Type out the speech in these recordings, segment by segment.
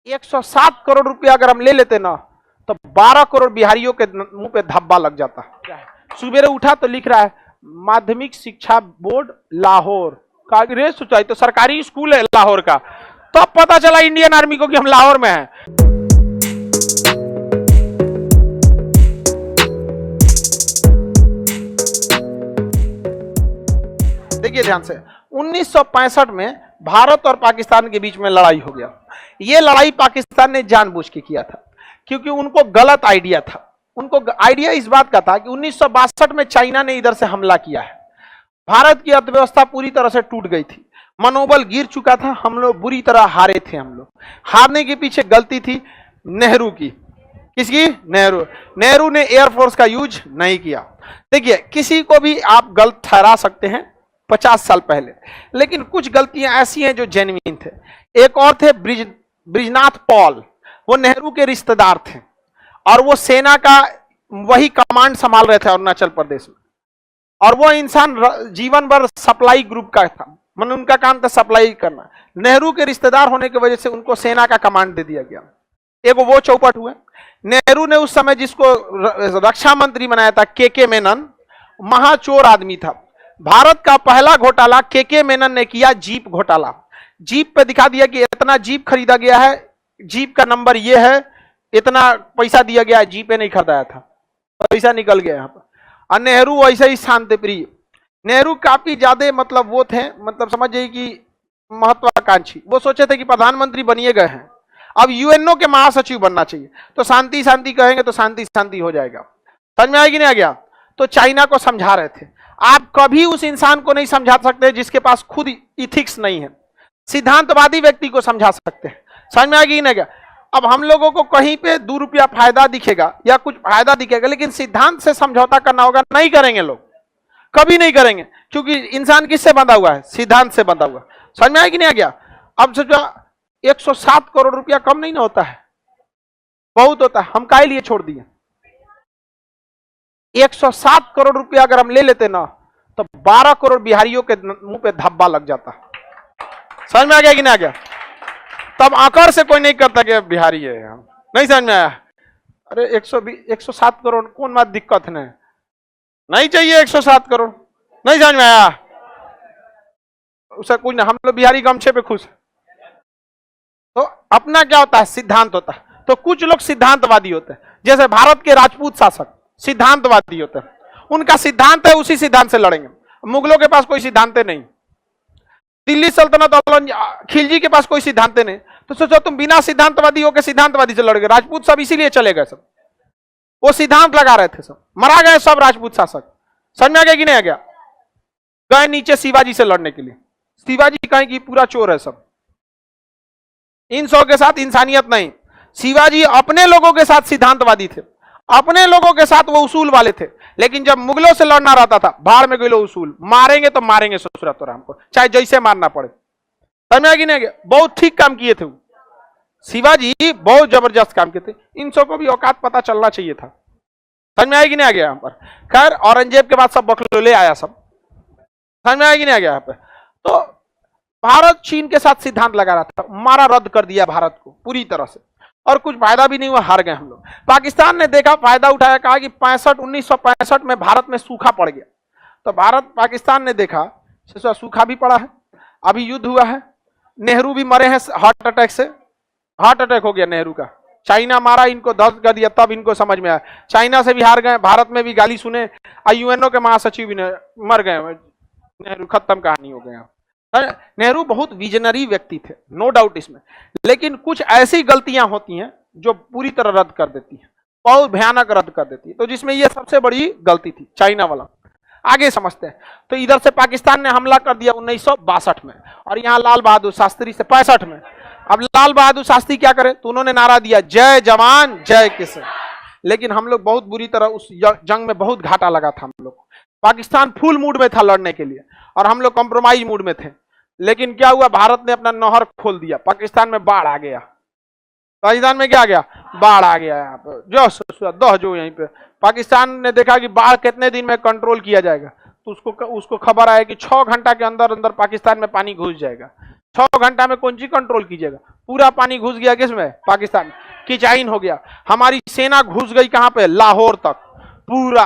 107 करोड़ रुपया अगर हम ले लेते ना तो 12 करोड़ बिहारियों के मुंह पे धब्बा लग जाता। सुबेरे उठा तो लिख रहा है माध्यमिक शिक्षा बोर्ड लाहौर का रे सोचा तो सरकारी स्कूल है लाहौर का, तो अब पता चला इंडियन आर्मी को कि हम लाहौर में हैं। देखिए ध्यान से 1965 में भारत और पाकिस्तान के बीच में लड़ाई हो गया। यह लड़ाई पाकिस्तान ने जानबूझ के किया था क्योंकि उनको गलत आइडिया था। उनको आइडिया इस बात का था कि 1962 में चाइना ने इधर से हमला किया है, भारत की अर्थव्यवस्था पूरी तरह से टूट गई थी, मनोबल गिर चुका था, हम लोग बुरी तरह हारे थे। हम लोग हारने के पीछे गलती थी नेहरू की। किसकी? नेहरू ने एयरफोर्स का यूज नहीं किया। देखिए किसी को भी आप गलत ठहरा सकते हैं 50 साल पहले, लेकिन कुछ गलतियां ऐसी हैं जो जेन्युइन थे। एक और थे ब्रिजनाथ पॉल, वो नेहरू के रिश्तेदार थे और वो सेना का वही कमांड संभाल रहे थे अरुणाचल प्रदेश में, और वो इंसान जीवन भर सप्लाई ग्रुप का था, मतलब उनका काम था सप्लाई करना। नेहरू के रिश्तेदार होने की वजह से उनको सेना का कमांड दे दिया गया। एक वो चौपट हुए। नेहरू ने उस समय जिसको रक्षा मंत्री बनाया था के मेनन, महाचोर आदमी था। भारत का पहला घोटाला के मेनन ने किया, जीप घोटाला। जीप पे दिखा दिया कि इतना जीप खरीदा गया है, जीप का नंबर ये है, इतना पैसा दिया गया है, जीप नहीं खरीदाया था, पैसा निकल गया यहाँ पर। और नेहरू ऐसे ही शांति प्रिय। नेहरू काफी ज्यादा मतलब वो थे, मतलब समझ जाइए कि महत्वाकांक्षी। वो सोचे थे कि प्रधानमंत्री बनिए गए हैं, अब यूएनओ के महासचिव बनना चाहिए, तो शांति शांति कहेंगे तो शांति शांति हो जाएगा। समझ में आएगी नहीं आ गया? तो चाइना को समझा रहे थे। आप कभी उस इंसान को नहीं समझा सकते जिसके पास खुद इथिक्स नहीं है। सिद्धांतवादी व्यक्ति को समझा सकते हैं। समझ में आएगी नहीं क्या? अब हम लोगों को कहीं पे 2 रुपया फायदा दिखेगा या कुछ फायदा दिखेगा, लेकिन सिद्धांत से समझौता करना होगा, नहीं करेंगे लोग, कभी नहीं करेंगे, क्योंकि इंसान किससे बंधा हुआ है? सिद्धांत से बंधा हुआ। समझ में आएगी नहीं आ गया? अब सोचो 107 करोड़ रुपया कम नहीं ना होता है, बहुत होता है। हम काहे लिए छोड़ दिए? 107 करोड़ रुपया अगर हम ले लेते ना तो 12 करोड़ बिहारियों के मुंह पे धब्बा लग जाता। समझ में आ गया कि नहीं आ गया? तब आकर से कोई नहीं करता कि बिहारी है हम, नहीं समझ में आया? अरे 107 करोड़ कौन बात दिक्कत नहीं चाहिए 107 करोड़, नहीं समझ में आया? उसे कुछ नहीं, हम लोग बिहारी गमछे पे खुश है। तो अपना क्या होता है? सिद्धांत होता है। तो कुछ लोग सिद्धांतवादी होते हैं, जैसे भारत के राजपूत शासक सिद्धांतवादी होते हैं, उनका सिद्धांत है, उसी सिद्धांत से लड़ेंगे। मुगलों के पास कोई सिद्धांत नहीं, दिल्ली सल्तनत खिलजी के पास कोई सिद्धांत नहीं, तो सोचो तुम बिना सिद्धांतवादी होकर सिद्धांतवादी से लड़ोगे। राजपूत सब इसीलिए चले गए, सब वो सिद्धांत लगा रहे थे, सब मरा गए सब राजपूत शासक। समझ में आ गया कि नहीं आ गया? गए नीचे शिवाजी से लड़ने के लिए। शिवाजी कहें कि पूरा चोर है सब, इन सौ के साथ इंसानियत नहीं। शिवाजी अपने लोगों के साथ सिद्धांतवादी थे, अपने लोगों के साथ वो उसूल वाले थे, लेकिन जब मुगलों से लड़ना रहता था, भाड़ में गए लो उसूल, मारेंगे तो मारेंगे ससुरा तो हमको, चाहे जैसे मारना पड़े। समझ में आ गया नहीं? बहुत ठीक काम किए थे वो शिवाजी, बहुत जबरदस्त काम किए थे। इन सबको भी औकात पता चलना चाहिए था। समझ में आएगी नहीं आ गया? यहाँ पर खैर औरंगजेब के बाद सब बकलोले आया सब। समझ में आएगी नहीं आ गया? यहाँ पे तो भारत चीन के साथ सिद्धांत लगा रहा था, मारा रद्द कर दिया भारत को पूरी तरह से, और कुछ फायदा भी नहीं हुआ, हार गए हम लोग। पाकिस्तान ने देखा, फायदा उठाया, कहा कि 1965 में भारत में सूखा पड़ गया, तो भारत पाकिस्तान ने देखा सूखा भी पड़ा है, अभी युद्ध हुआ है, नेहरू भी मरे हैं हार्ट अटैक से, हार्ट अटैक हो गया नेहरू का, चाइना मारा इनको, दर्द कर दिया, तब इनको समझ में आया। चाइना से भी हार गए, भारत में भी गाली सुने, यूएनओ के महासचिव भी मर गए, नेहरू खत्म कहानी हो गया। नेहरू बहुत विजनरी व्यक्ति थे, नो डाउट इसमें, लेकिन कुछ ऐसी गलतियां होती हैं जो पूरी तरह रद्द कर देती हैं, बहुत भयानक रद्द कर देती है। तो जिसमें ये सबसे बड़ी गलती थी चाइना वाला। आगे समझते हैं। तो इधर से पाकिस्तान ने हमला कर दिया 1962 में, और यहाँ लाल बहादुर शास्त्री से 65 में। अब लाल बहादुर शास्त्री क्या करे? तो उन्होंने नारा दिया जय जवान जय किसान, लेकिन हम लोग बहुत बुरी तरह उस जंग में बहुत घाटा लगा था हम लोग। पाकिस्तान फुल मूड में था लड़ने के लिए और हम लोग कॉम्प्रोमाइज मूड में थे, लेकिन क्या हुआ? भारत ने अपना नहर खोल दिया, पाकिस्तान में बाढ़ आ गया। पाकिस्तान में क्या आ गया? बाढ़ आ गया। यहाँ पे जो यहीं पे पाकिस्तान ने देखा कि बाढ़ कितने दिन में कंट्रोल किया जाएगा, तो उसको खबर आया कि 6 घंटा के अंदर अंदर पाकिस्तान में पानी घुस जाएगा। 6 घंटा में कौन सी कंट्रोल कीजिएगा? पूरा पानी घुस गया किसमें? पाकिस्तान। किचाइन हो गया। हमारी सेना घुस गई कहां पे? लाहौर तक। पूरा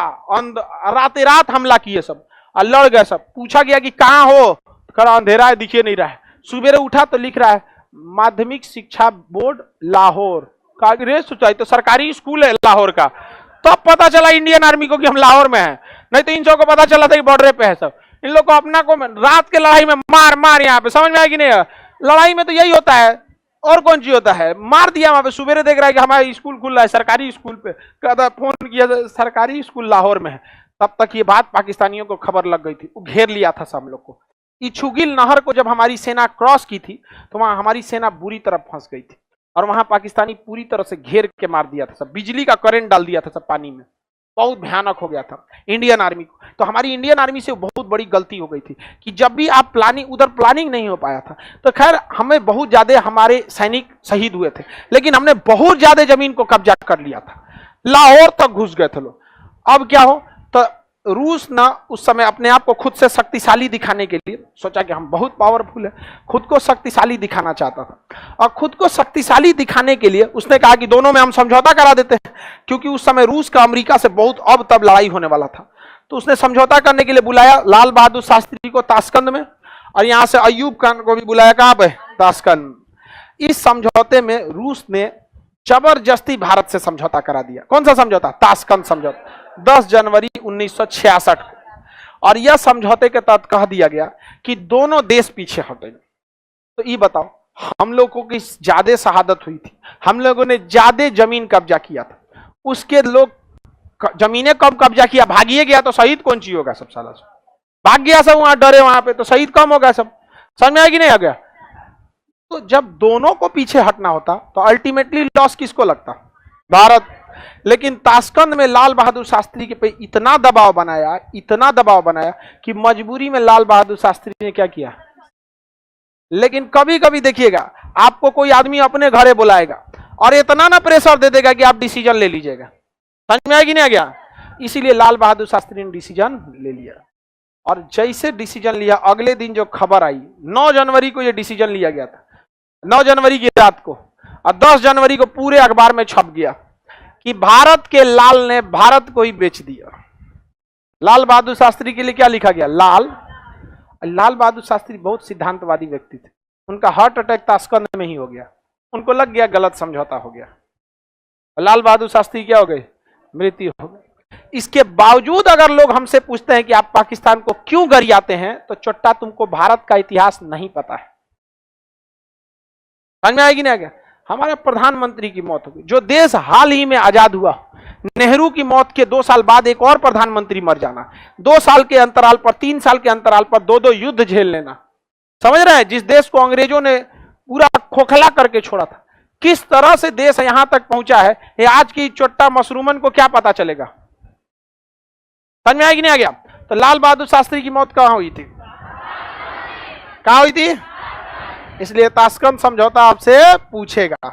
रातें रात हमला किए सब और लड़ गए सब। पूछा गया कि कहां हो? कहा अंधेरा है, दिखे नहीं रहा है। सुबेरे उठा तो लिख रहा है माध्यमिक शिक्षा बोर्ड लाहौर। रे सोचाई तो सरकारी स्कूल है लाहौर का। तब पता चला इंडियन आर्मी को कि हम लाहौर में हैं। नहीं तो इन सबको पता चला था कि बॉर्डर पे है सब। इन लोग को अपना को रात के लड़ाई में मार मार, यहाँ पे समझ में आया कि नहीं? लड़ाई में तो यही होता है, और कौन चीज होता है? मार दिया वहां पे। सुबेरे देख रहा है कि हमारा स्कूल खुल रहा है, सरकारी स्कूल पे। कहता फोन किया सरकारी स्कूल लाहौर में है। तब तक ये बात पाकिस्तानियों को खबर लग गई थी, वो घेर लिया था सब लोग को। इछुगिल नहर को जब हमारी सेना क्रॉस की थी तो वहां हमारी सेना बुरी तरह फंस गई थी और वहां पाकिस्तानी पूरी तरह से घेर के मार दिया था सब। बिजली का करंट डाल दिया था सब पानी में। बहुत भयानक हो गया था इंडियन आर्मी को। तो हमारी इंडियन आर्मी से बहुत बड़ी गलती हो गई थी कि जब भी आप उधर प्लानिंग नहीं हो पाया था। तो खैर हमें बहुत ज्यादा हमारे सैनिक शहीद हुए थे, लेकिन हमने बहुत ज्यादा जमीन को कब्जा कर लिया था। लाहौर तक घुस गए थे लोग। अब क्या हो, तो रूस ना उस समय अपने आप को खुद से शक्तिशाली दिखाने के लिए सोचा कि हम बहुत पावरफुल है, खुद को शक्तिशाली दिखाना चाहता था। और खुद को शक्तिशाली दिखाने के लिए उसने कहा कि दोनों में हम समझौता करा देते हैं, क्योंकि उस समय रूस का अमेरिका से बहुत अब तब लड़ाई होने वाला था। तो उसने समझौता करने के लिए बुलाया लाल बहादुर शास्त्री को ताशकंद में, और यहां से अयूब खान को भी बुलाया कहां पे? ताशकंद। इस समझौते में रूस ने जबरदस्ती भारत से समझौता करा दिया। कौन सा समझौता? ताशकंद समझौता, 10 जनवरी 1966 को। और यह समझौते के तहत कह दिया गया कि दोनों देश पीछे हटेंगे। तो ये बताओ, हम लोगों की ज्यादा शहादत हुई थी, हम लोगों ने ज्यादा जमीन कब्जा किया था, उसके लोग जमीनें कम कब्जा किया, भागिए गया तो शहीद कौन चीज होगा? सब साला भाग गया सब, वहां डरे वहां पे, तो शहीद कम हो गया सब। समझ में आया कि नहीं आ गया? तो जब दोनों को पीछे हटना होता तो अल्टीमेटली लॉस किसको लगता? भारत। लेकिन ताशकंद में लाल बहादुर शास्त्री के पे इतना दबाव बनाया कि मजबूरी में लाल बहादुर शास्त्री ने क्या किया। लेकिन कभी कभी देखिएगा, आपको कोई आदमी अपने घरे बुलाएगा और इतना ना प्रेशर दे देगा कि आप डिसीजन ले लीजिएगा। समझ में आया कि नहीं आ गया? इसीलिए लाल बहादुर शास्त्री ने डिसीजन ले लिया, और जैसे डिसीजन लिया अगले दिन जो खबर आई, 9 जनवरी को यह डिसीजन लिया गया था, 9 जनवरी की रात को, और 10 जनवरी को पूरे अखबार में छप गया कि भारत के लाल ने भारत को ही बेच दिया। लाल बहादुर शास्त्री के लिए क्या लिखा गया? लाल बहादुर शास्त्री बहुत सिद्धांतवादी व्यक्ति थे। उनका हार्ट अटैक ताशकंद में ही हो गया। उनको लग गया गलत समझौता हो गया, लाल बहादुर शास्त्री क्या हो गए? मृत्यु हो गई। इसके बावजूद अगर लोग हमसे पूछते हैं कि आप पाकिस्तान को क्यों गरियाते हैं, तो चोट्टा तुमको भारत का इतिहास नहीं पता है। समझ में आएगी ना क्या? हमारे प्रधानमंत्री की मौत हो गई, जो देश हाल ही में आजाद हुआ। नेहरू की मौत के 2 साल बाद एक और प्रधानमंत्री मर जाना, 2 साल के अंतराल पर, 3 साल के अंतराल पर 2-2 युद्ध झेल लेना। समझ रहे हैं? जिस देश को अंग्रेजों ने पूरा खोखला करके छोड़ा था, किस तरह से देश यहां तक पहुंचा है, ये आज की चोट्टा मशरूमन को क्या पता चलेगा? समझ में आया कि नहीं आ गया? तो लाल बहादुर शास्त्री की मौत कहां हुई थी? कहां हुई थी? इसलिए ताशकंद समझौता आपसे पूछेगा।